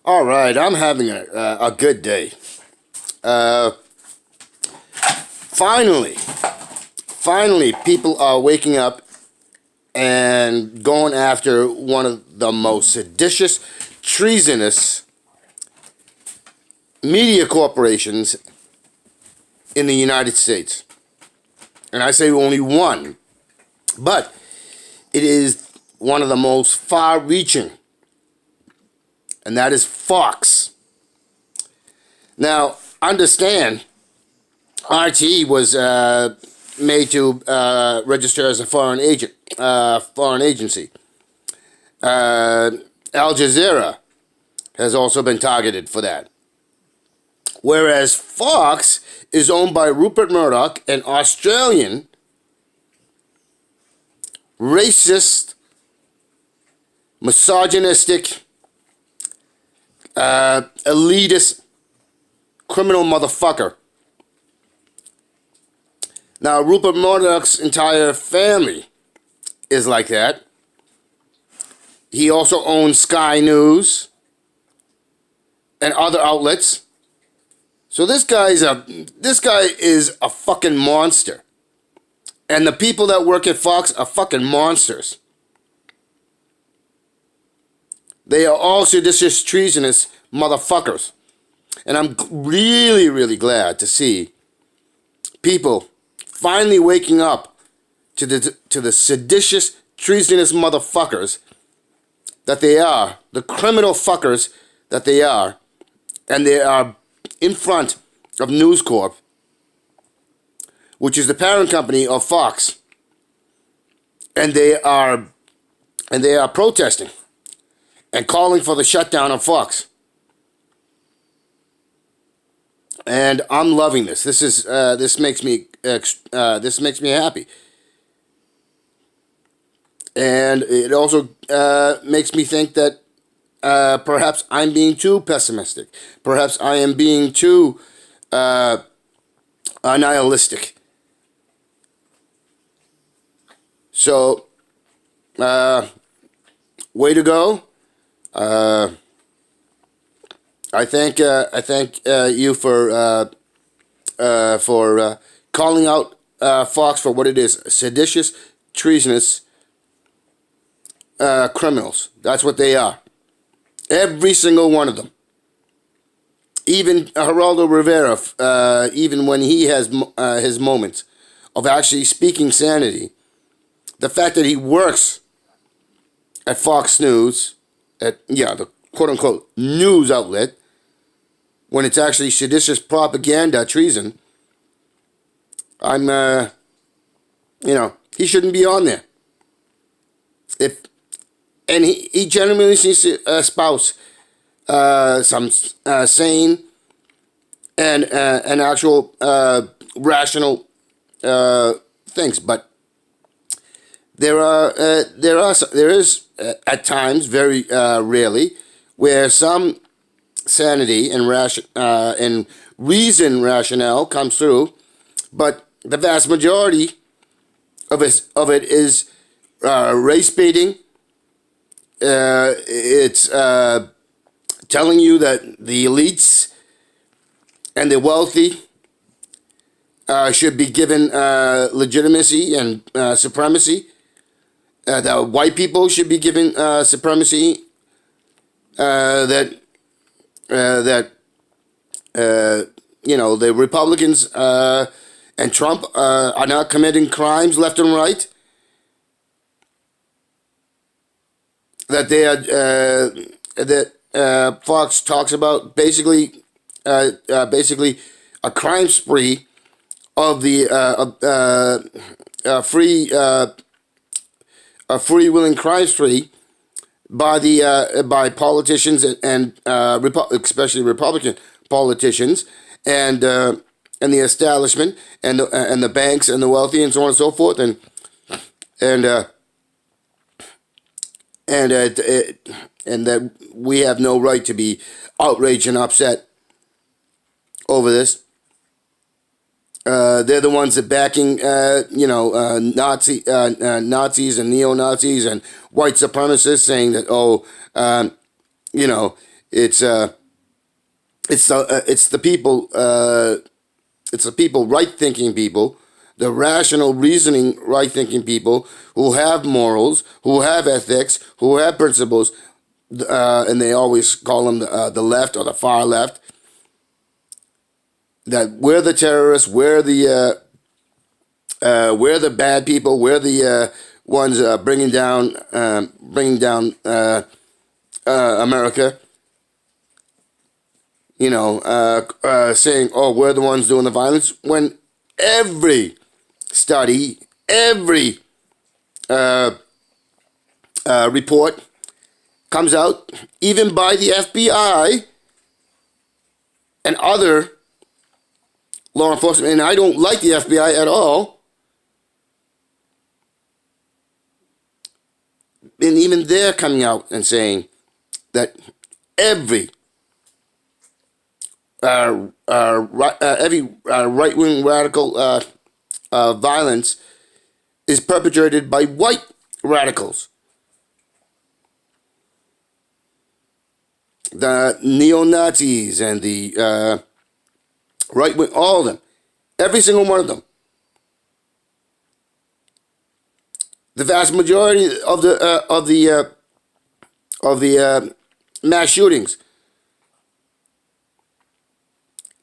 All right, I'm having a good day. Finally, people are waking up and going after one of the most seditious, treasonous media corporations in the United States. And I say only one, but it is one of the most far-reaching, and that is Fox. Now, understand, RT was made to register as a foreign agency. Al Jazeera has also been targeted for that. Whereas Fox is owned by Rupert Murdoch, an Australian racist, misogynistic, elitist, criminal motherfucker. Now, Rupert Murdoch's entire family is like that. He also owns Sky News and other outlets. So this guy is a fucking monster. And the people that work at Fox are fucking monsters. They are all seditious, treasonous motherfuckers. And I'm really, really glad to see people finally waking up to the seditious, treasonous motherfuckers that they are, the criminal fuckers that they are, and they are in front of News Corp, which is the parent company of Fox, and they are protesting and calling for the shutdown of Fox. And I'm loving this. This makes me happy, and it also makes me think that perhaps I'm being too pessimistic. Perhaps I am being too nihilistic. So, way to go. I thank you for calling out Fox for what it is: seditious, treasonous criminals. That's what they are. Every single one of them. Even Geraldo Rivera, even when he has his moments of actually speaking sanity, the fact that he works at Fox News, the quote-unquote news outlet, when it's actually seditious propaganda, treason, he shouldn't be on there. And he genuinely seems to espouse some sane and actual rational things, but there is at times, very rarely, where some sanity and reason rationale comes through, but the vast majority of it is race baiting. It's telling you that the elites and the wealthy should be given legitimacy and supremacy. That white people should be given supremacy. The Republicans and Trump are not committing crimes left and right. That Fox talks about basically a crime spree of the freewheeling crime spree by politicians and especially Republican politicians and the establishment and the banks and the wealthy and so on and so forth and that we have no right to be outraged and upset over this. They're the ones that backing, Nazis and neo-Nazis and white supremacists, saying that, It's it's the people it's the people, right thinking people, the rational reasoning right thinking people who have morals, who have ethics, who have principles, and they always call them the left or the far left. That we're the terrorists, we're the bad people, we're the ones bringing down America. Saying, "Oh, we're the ones doing the violence," when every study, every report comes out, even by the FBI and other law enforcement, and I don't like the FBI at all, and even they're coming out and saying that every right-wing radical violence is perpetrated by white radicals. The neo-Nazis and the right-wing, all of them, every single one of them. The vast majority of the mass shootings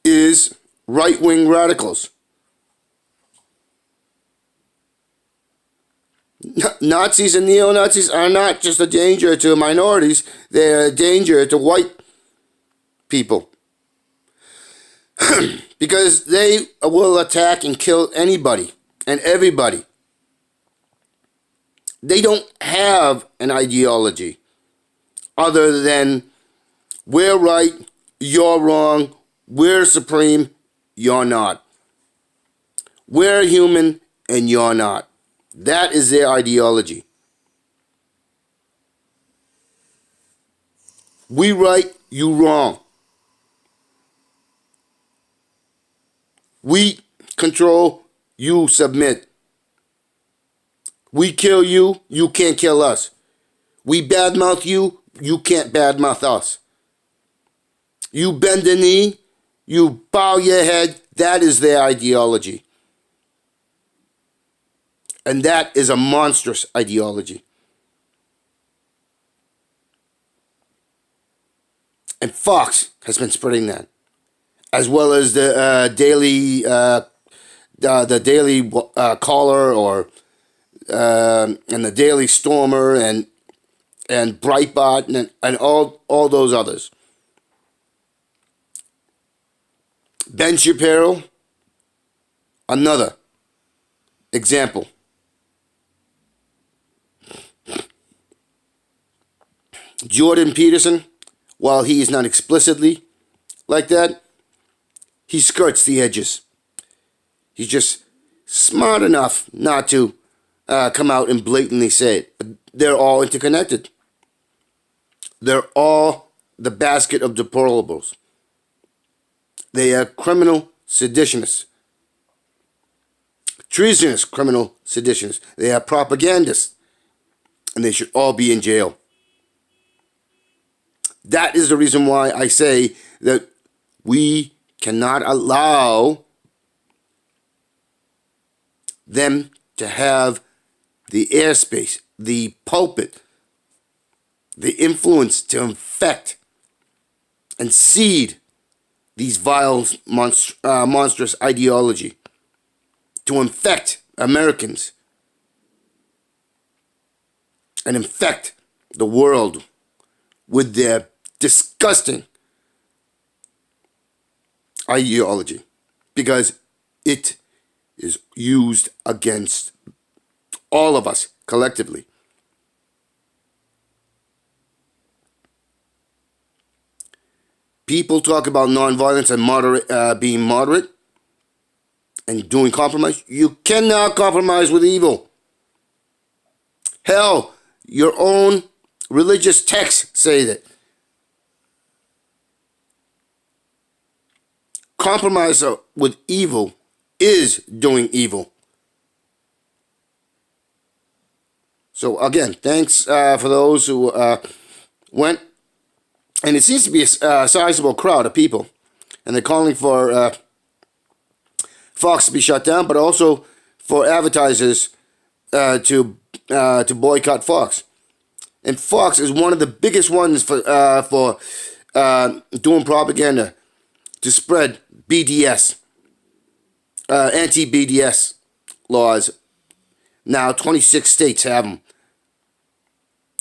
is right-wing radicals. Nazis and neo-Nazis are not just a danger to minorities, they're a danger to white people. Because they will attack and kill anybody and everybody. They don't have an ideology other than we're right, you're wrong, we're supreme, you're not. We're human and you're not. That is their ideology. We right, you wrong. We control, you submit. We kill you, you can't kill us. We badmouth you, you can't badmouth us. You bend the knee, you bow your head. That is their ideology. And that is a monstrous ideology. And Fox has been spreading that, as well as the Daily Caller, or and the Daily Stormer, and Breitbart, and all those others. Ben Shapiro, another example. Jordan Peterson, while he is not explicitly like that, he skirts the edges. He's just smart enough not to come out and blatantly say it. But they're all interconnected. They're all the basket of deplorables. They are criminal seditionists. Treasonous criminal seditionists. They are propagandists. And they should all be in jail. That is the reason why I say that we cannot allow them to have the airspace, the pulpit, the influence to infect and seed these vile, monstrous ideology, to infect Americans and infect the world with their disgusting ideology, because it is used against all of us collectively. People talk about nonviolence and being moderate and doing compromise. You cannot compromise with evil. Hell, your own religious texts say that. Compromise with evil is doing evil. So again, thanks for those who went And it seems to be a sizable crowd of people. And they're calling for Fox to be shut down, but also for advertisers to boycott Fox. And Fox is one of the biggest ones for doing propaganda to spread BDS, anti-BDS laws. Now 26 states have them.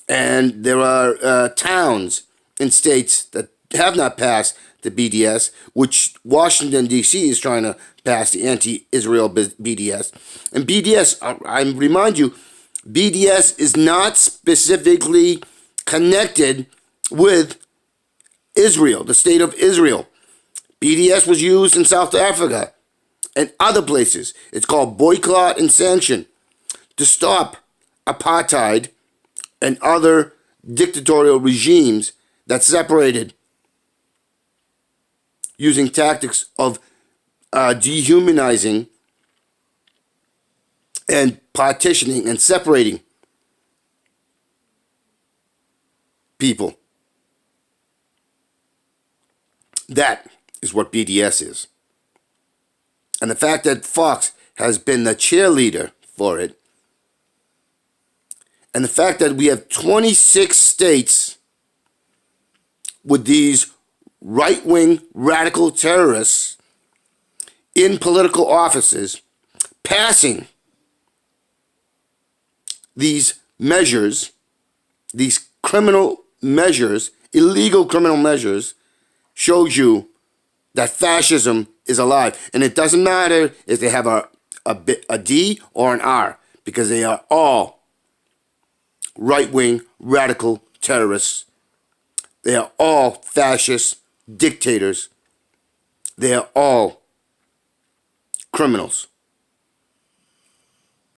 And there are towns and states that have not passed the BDS, which Washington, D.C. is trying to pass the anti-Israel BDS. And BDS, I remind you, BDS is not specifically connected with Israel, the state of Israel. BDS was used in South Africa and other places. It's called boycott and sanction to stop apartheid and other dictatorial regimes that separated using tactics of dehumanizing and partitioning and separating people. That is what BDS is. And the fact that Fox has been the cheerleader for it, and the fact that we have 26 states with these right-wing radical terrorists in political offices passing these measures, these criminal measures, illegal criminal measures, shows you that fascism is alive. And it doesn't matter if they have a D or an R, because they are all right-wing radical terrorists. They are all fascist dictators. They are all criminals.